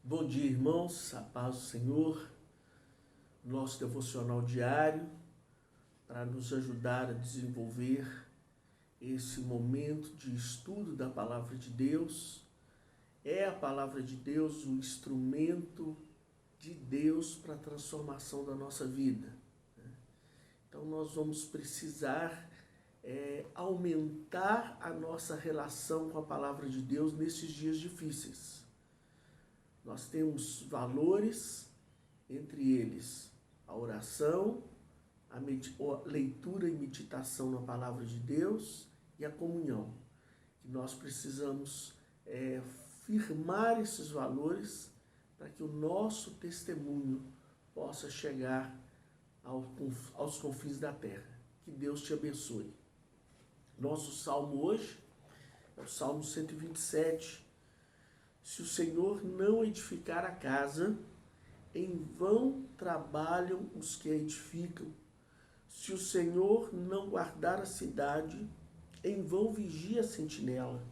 Bom dia, irmãos, a paz do Senhor, nosso devocional diário, para nos ajudar a desenvolver esse momento de estudo da Palavra de Deus. É a Palavra de Deus o instrumento de Deus para a transformação da nossa vida. Então nós vamos precisar aumentar a nossa relação com a Palavra de Deus nesses dias difíceis. Nós temos valores, entre eles a oração, a leitura e meditação na Palavra de Deus e a comunhão. Que nós precisamos firmar esses valores para que o nosso testemunho possa chegar aos confins da terra. Que Deus te abençoe. Nosso salmo hoje é o Salmo 127. Se o Senhor não edificar a casa, em vão trabalham os que a edificam. Se o Senhor não guardar a cidade, em vão vigia a sentinela.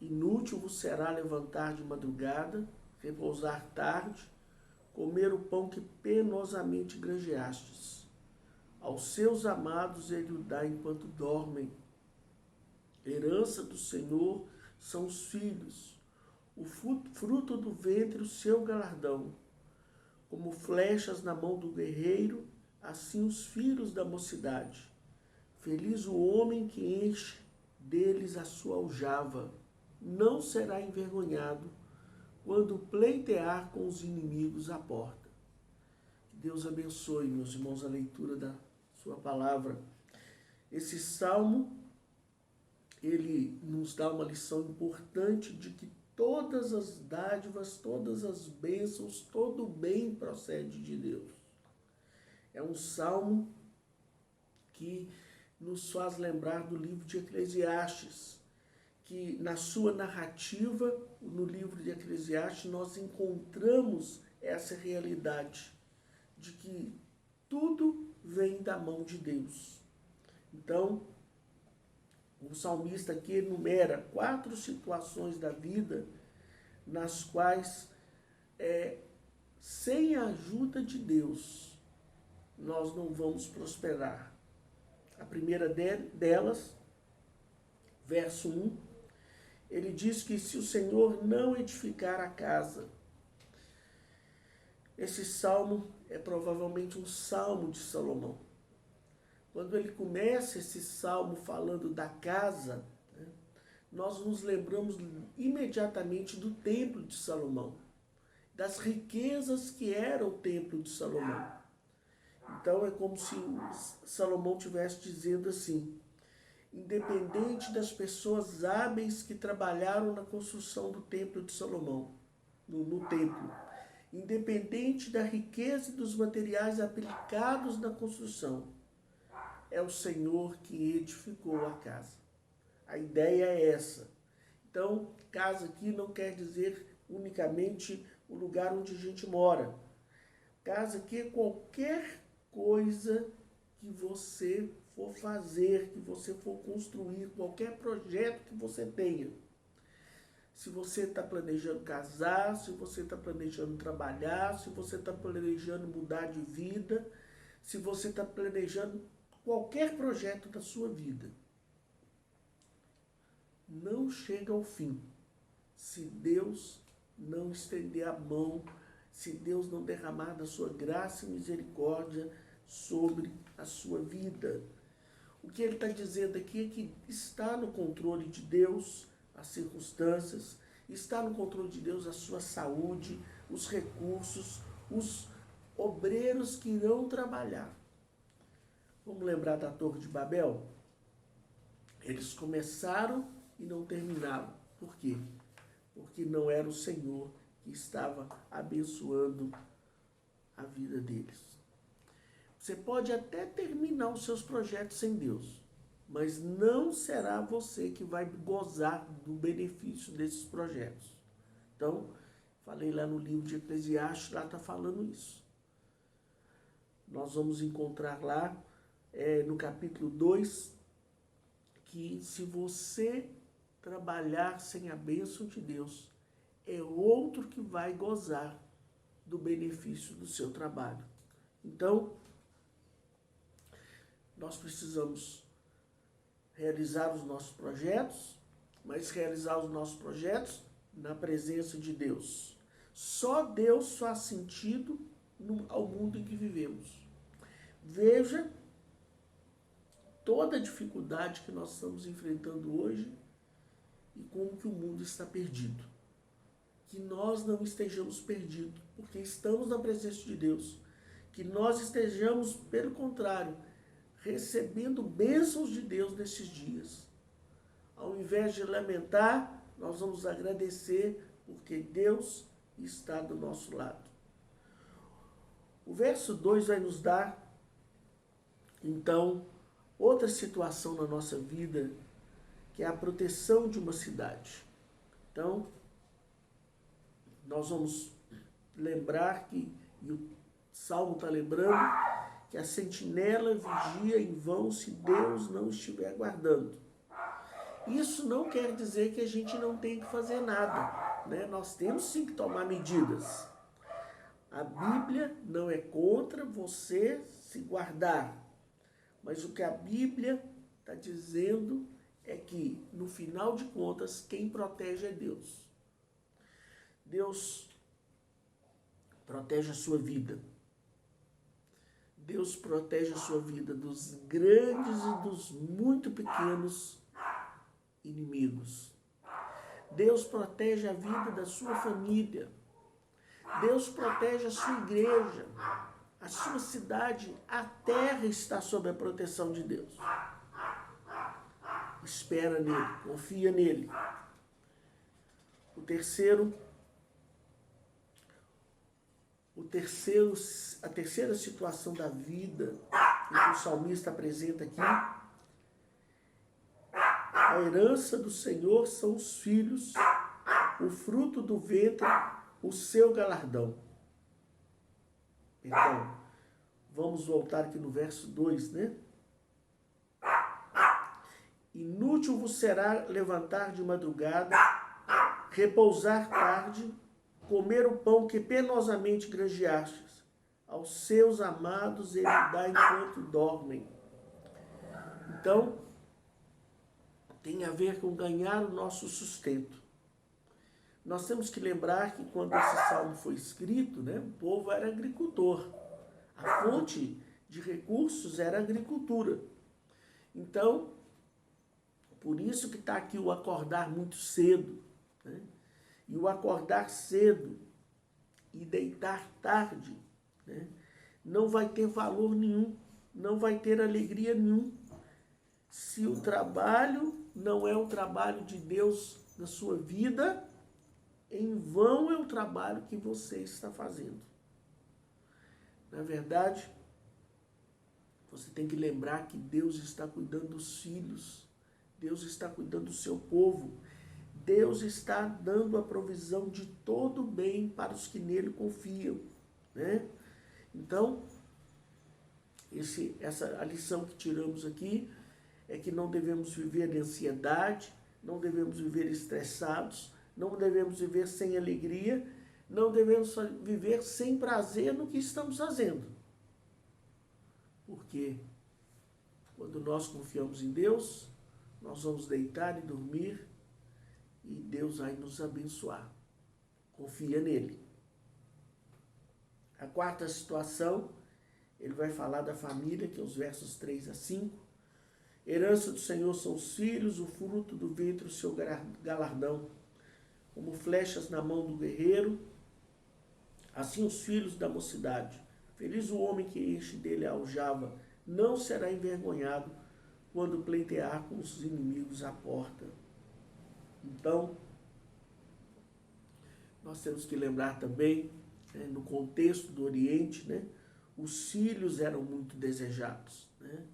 Inútil vos será levantar de madrugada, repousar tarde, comer o pão que penosamente granjeastes. Aos seus amados ele o dá enquanto dormem. Herança do Senhor são os filhos, o fruto do ventre, o seu galardão. Como flechas na mão do guerreiro, assim os filhos da mocidade. Feliz o homem que enche deles a sua aljava. Não será envergonhado quando pleitear com os inimigos à porta. Que Deus abençoe, meus irmãos, a leitura da sua palavra. Esse salmo, ele nos dá uma lição importante de que todas as dádivas, todas as bênçãos, todo o bem procede de Deus. É um salmo que nos faz lembrar do livro de Eclesiastes, que na sua narrativa, no livro de Eclesiastes, nós encontramos essa realidade de que tudo vem da mão de Deus. Então, o salmista aqui enumera 4 situações da vida nas quais, sem a ajuda de Deus, nós não vamos prosperar. A primeira delas, verso 1, ele diz que se o Senhor não edificar a casa, esse salmo é provavelmente um salmo de Salomão. Quando ele começa esse salmo falando da casa, nós nos lembramos imediatamente do templo de Salomão, das riquezas que era o templo de Salomão. Então é como se Salomão estivesse dizendo assim: independente das pessoas hábeis que trabalharam na construção do templo de Salomão, no templo, independente da riqueza e dos materiais aplicados na construção, é o Senhor que edificou a casa. A ideia é essa. Então, casa aqui não quer dizer unicamente o lugar onde a gente mora. Casa aqui é qualquer coisa que você for fazer, que você for construir, qualquer projeto que você tenha. Se você está planejando casar, se você está planejando trabalhar, se você está planejando mudar de vida, se você está planejando qualquer projeto da sua vida, não chega ao fim se Deus não estender a mão, se Deus não derramar da sua graça e misericórdia sobre a sua vida. O que ele está dizendo aqui é que está no controle de Deus as circunstâncias, está no controle de Deus a sua saúde, os recursos, os obreiros que irão trabalhar. Vamos lembrar da Torre de Babel? Eles começaram e não terminaram. Por quê? Porque não era o Senhor que estava abençoando a vida deles. Você pode até terminar os seus projetos sem Deus, mas não será você que vai gozar do benefício desses projetos. Então, falei lá no livro de Eclesiastes, lá está falando isso. Nós vamos encontrar lá, no capítulo 2, que se você trabalhar sem a bênção de Deus, é outro que vai gozar do benefício do seu trabalho. Então, nós precisamos realizar os nossos projetos, mas realizar os nossos projetos na presença de Deus. Só Deus faz sentido ao mundo em que vivemos. Veja toda a dificuldade que nós estamos enfrentando hoje e como que o mundo está perdido. Que nós não estejamos perdidos, porque estamos na presença de Deus. Que nós estejamos, pelo contrário, recebendo bênçãos de Deus nesses dias. Ao invés de lamentar, nós vamos agradecer, porque Deus está do nosso lado. O verso 2 vai nos dar, então, outra situação na nossa vida, que é a proteção de uma cidade. Então, nós vamos lembrar que, e o Salmo está lembrando, que a sentinela vigia em vão se Deus não estiver guardando. Isso não quer dizer que a gente não tem que fazer nada, né? Nós temos sim que tomar medidas. A Bíblia não é contra você se guardar, mas o que a Bíblia está dizendo é que, no final de contas, quem protege é Deus. Deus protege a sua vida. Deus protege a sua vida dos grandes e dos muito pequenos inimigos. Deus protege a vida da sua família. Deus protege a sua igreja, a sua cidade. A terra está sob a proteção de Deus. Espera nele, confia nele. A terceira situação da vida que o salmista apresenta aqui, a herança do Senhor são os filhos, o fruto do ventre, o seu galardão. Então, vamos voltar aqui no verso 2, né? Inútil vos será levantar de madrugada, repousar tarde, comer o pão que penosamente granjeastes. Aos seus amados ele dá enquanto dormem. Então, tem a ver com ganhar o nosso sustento. Nós temos que lembrar que quando esse salmo foi escrito, né, o povo era agricultor. A fonte de recursos era a agricultura. Então, por isso que está aqui o acordar muito cedo, né? E o acordar cedo e deitar tarde, né, não vai ter valor nenhum, não vai ter alegria nenhum, se o trabalho não é o trabalho de Deus na sua vida. Em vão é o trabalho que você está fazendo. Na verdade, você tem que lembrar que Deus está cuidando dos filhos, Deus está cuidando do seu povo, Deus está dando a provisão de todo o bem para os que nele confiam, né? Então, a lição que tiramos aqui é que não devemos viver de ansiedade, não devemos viver estressados, não devemos viver sem alegria, não devemos viver sem prazer no que estamos fazendo. Porque quando nós confiamos em Deus, nós vamos deitar e dormir e Deus vai nos abençoar. Confia nele. A quarta situação, ele vai falar da família, que é os versos 3 a 5. Herança do Senhor são os filhos, o fruto do ventre, o seu galardão. Como flechas na mão do guerreiro, assim os filhos da mocidade. Feliz o homem que enche dele a aljava, não será envergonhado quando pleitear com os inimigos à porta. Então, nós temos que lembrar também, né, no contexto do Oriente, né, os filhos eram muito desejados, né?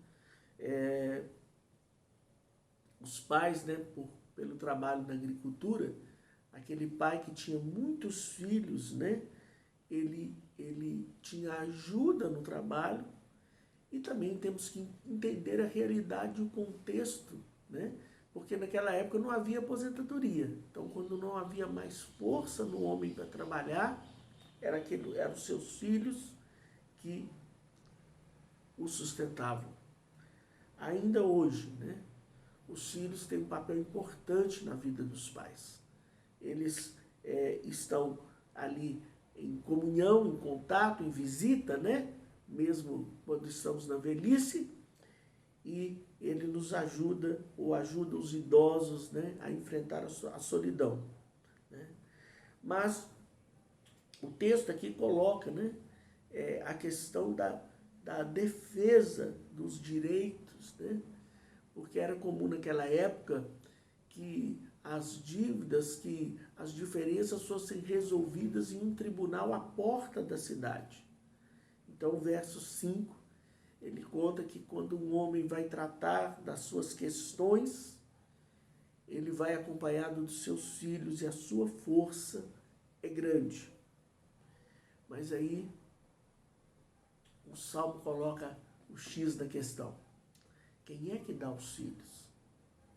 Os pais, né, pelo trabalho da agricultura, aquele pai que tinha muitos filhos, né, ele tinha ajuda no trabalho. E também temos que entender a realidade e o contexto, né, porque naquela época não havia aposentadoria. Então, quando não havia mais força no homem para trabalhar, eram os seus filhos que o sustentavam. Ainda hoje, né, os filhos têm um papel importante na vida dos pais. Eles estão ali em comunhão, em contato, em visita, né, mesmo quando estamos na velhice, e ele nos ajuda, ou ajuda os idosos, né, a enfrentar a solidão. Né? Mas o texto aqui coloca, né, a questão da defesa dos direitos, né? Porque era comum naquela época que as dívidas, que as diferenças fossem resolvidas em um tribunal à porta da cidade. Então, o verso 5, ele conta que quando um homem vai tratar das suas questões, ele vai acompanhado dos seus filhos e a sua força é grande. Mas aí, o Salmo coloca o X da questão. Quem é que dá os filhos?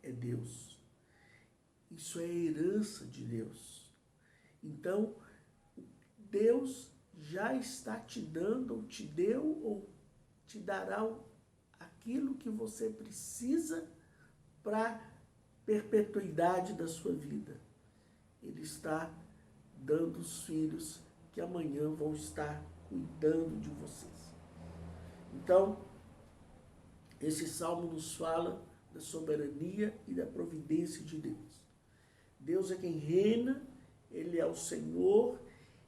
É Deus. Isso é herança de Deus. Então, Deus já está te dando, ou te deu, ou te dará aquilo que você precisa para a perpetuidade da sua vida. Ele está dando os filhos que amanhã vão estar cuidando de vocês. Então, esse salmo nos fala da soberania e da providência de Deus. Deus é quem reina, Ele é o Senhor,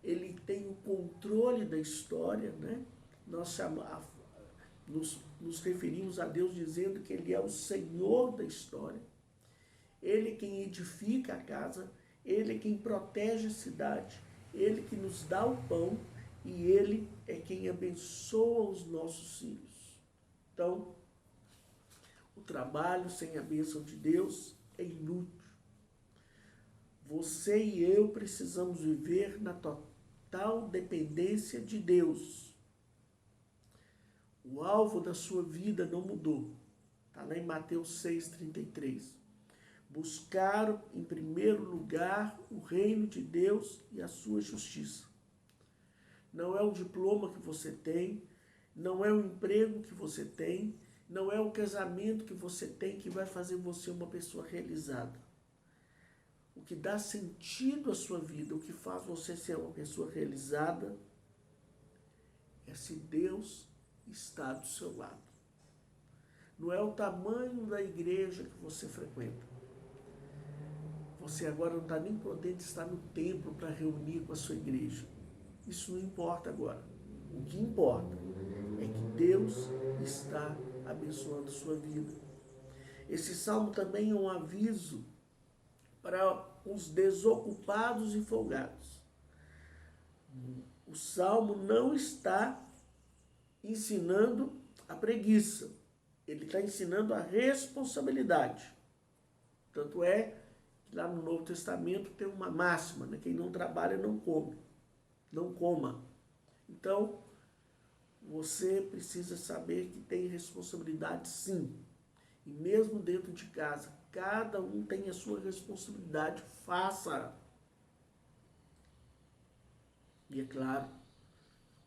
Ele tem o controle da história, né? Nós nos referimos a Deus dizendo que Ele é o Senhor da história. Ele é quem edifica a casa, Ele é quem protege a cidade, Ele que nos dá o pão e Ele é quem abençoa os nossos filhos. Então, o trabalho sem a bênção de Deus é inútil. Você e eu precisamos viver na total dependência de Deus. O alvo da sua vida não mudou. Está lá em Mateus 6,33. Buscar em primeiro lugar o reino de Deus e a sua justiça. Não é o diploma que você tem, não é o emprego que você tem, não é o casamento que você tem que vai fazer você uma pessoa realizada. O que dá sentido à sua vida, o que faz você ser uma pessoa realizada, é se Deus está do seu lado. Não é o tamanho da igreja que você frequenta. Você agora não está nem podendo estar no templo para reunir com a sua igreja. Isso não importa agora. O que importa é que Deus está abençoando a sua vida. Esse salmo também é um aviso para os desocupados e folgados. O salmo não está ensinando a preguiça. Ele está ensinando a responsabilidade. Tanto é que lá no Novo Testamento tem uma máxima, né? Quem não trabalha não come. Não coma. Então, você precisa saber que tem responsabilidade sim. E mesmo dentro de casa, cada um tem a sua responsabilidade, faça. E é claro,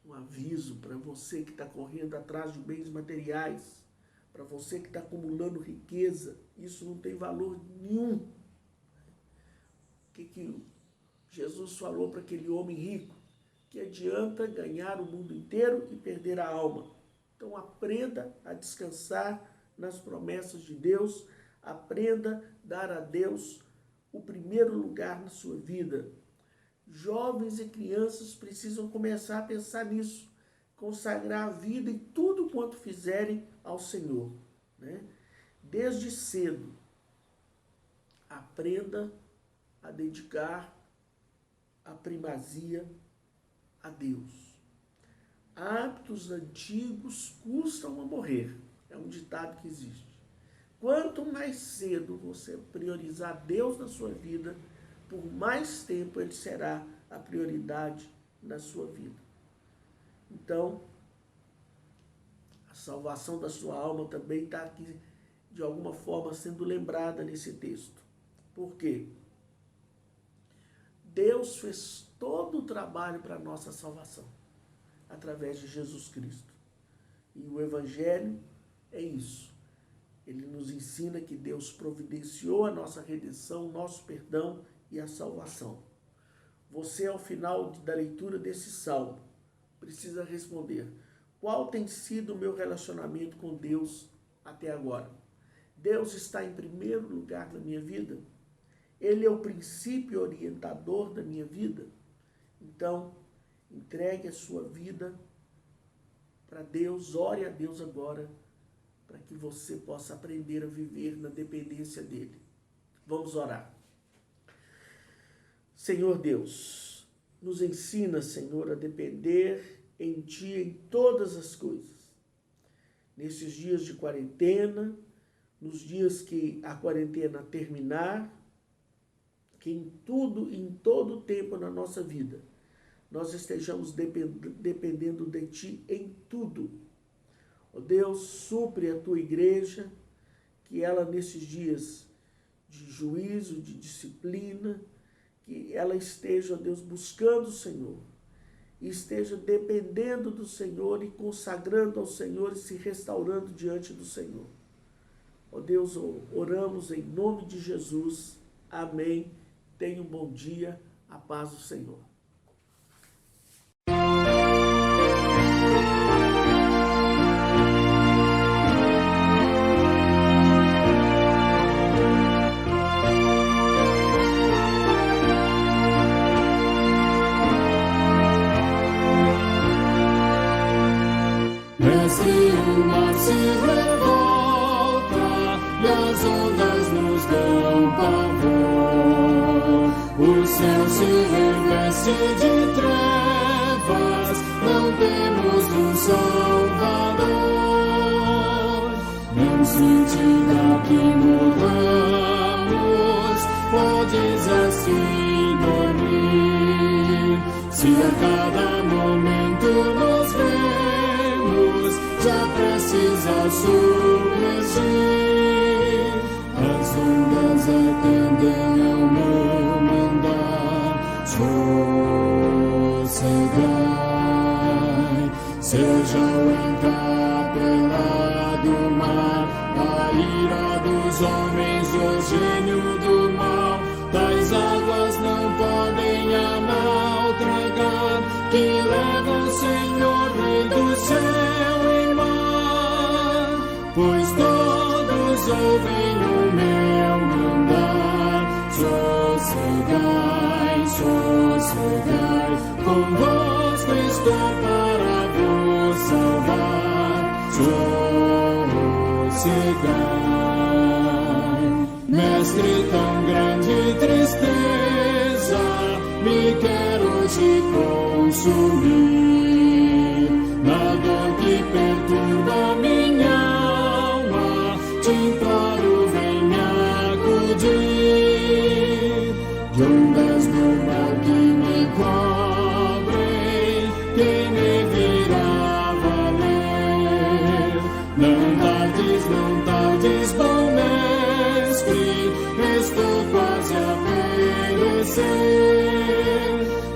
um aviso para você que está correndo atrás de bens materiais, para você que está acumulando riqueza, isso não tem valor nenhum. O que Jesus falou para aquele homem rico? Que adianta ganhar o mundo inteiro e perder a alma. Então aprenda a descansar nas promessas de Deus, aprenda a dar a Deus o primeiro lugar na sua vida. Jovens e crianças precisam começar a pensar nisso, consagrar a vida e tudo quanto fizerem ao Senhor, né? Desde cedo, aprenda a dedicar a primazia a Deus. Hábitos antigos custam a morrer. É um ditado que existe. Quanto mais cedo você priorizar Deus na sua vida, por mais tempo Ele será a prioridade na sua vida. Então, a salvação da sua alma também está aqui de alguma forma sendo lembrada nesse texto. Por quê? Deus fez todo o trabalho para a nossa salvação, através de Jesus Cristo. E o Evangelho é isso. Ele nos ensina que Deus providenciou a nossa redenção, o nosso perdão e a salvação. Você, ao final da leitura desse salmo, precisa responder: qual tem sido o meu relacionamento com Deus até agora? Deus está em primeiro lugar na minha vida? Ele é o princípio orientador da minha vida? Então, entregue a sua vida para Deus, ore a Deus agora, para que você possa aprender a viver na dependência dEle. Vamos orar. Senhor Deus, nos ensina, Senhor, a depender em Ti em todas as coisas. Nesses dias de quarentena, nos dias que a quarentena terminar, que em tudo, em todo o tempo na nossa vida, nós estejamos dependendo de Ti em tudo. Ó Deus, supre a Tua igreja, que ela nesses dias de juízo, de disciplina, que ela esteja, ó Deus, buscando o Senhor, e esteja dependendo do Senhor e consagrando ao Senhor e se restaurando diante do Senhor. Ó Deus, oramos em nome de Jesus. Amém. Tenha um bom dia. A paz do Senhor. Mestre, o mar se revolta e as ondas nos dão pavor. O céu se reveste de trevas, não temos um Salvador. Não se diga que morramos, podes assim dormir. Se a cada momento nos vemos, já precisa submergir. As ondas atendem ao meu mandar, sossegai. Seja o encapelado mar, a ira dos homens, o gênio do mal. Tais águas não podem a nau tragar, que levam o Senhor, Rei do céu e mar. Pois todos ouvem o meu mandar, sossegai, sossegai. Convosco estou para vos salvar, sossegai. Mestre, tão grande tristeza me quer hoje consumir. Na dor que perturba minha alma, te imploro, venha acudir. De ondas do mar que me cobrem, quem me virá valer? Não tardes, bom mestre, estou quase a perecer.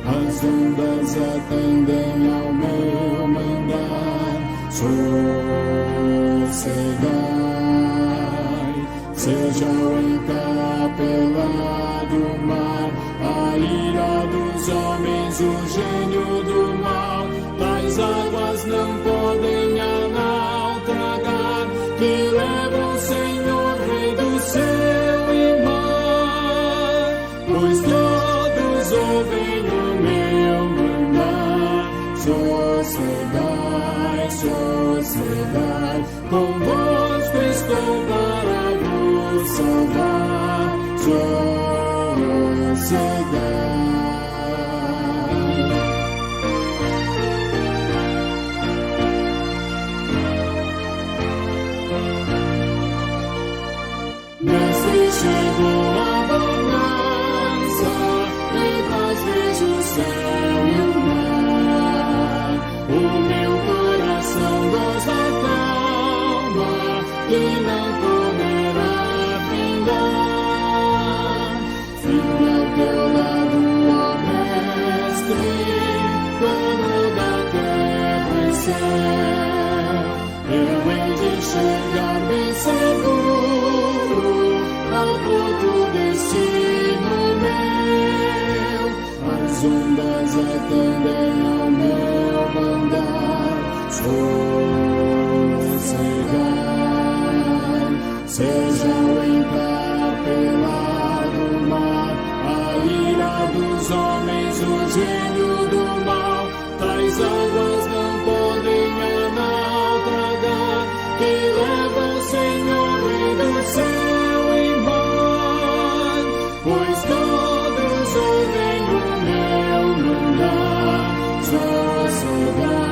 As ondas atendem ao meu mandar, sossegai. Seja o encapelado mar, a ira dos homens, o gênio do mal. Tais águas não podem a nau tragar, que levam o Senhor, Rei do céu e mar. Pois todos ouvem o meu mandar, sossegai, sossegai. Convosco estou para vos salvar, sossegai. Mestre, chegou a bonança, em paz vejo o céu e o mar. O meu coração goza calma, e não pode chegar bem seguro ao porto destino meu. As ondas atendem ao meu mandar sossegar. Seja o encapelado mar, a ira dos homens, o gênio do mal, tais águas não podem a naufragar, que leva o Senhor Rei do céu embora, pois todos ouvem o meu mandar. Sossegai,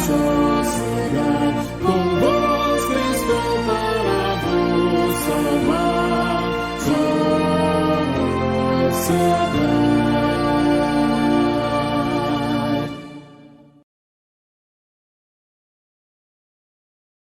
sossegai, convosco estou para vos salvar. Sossegai.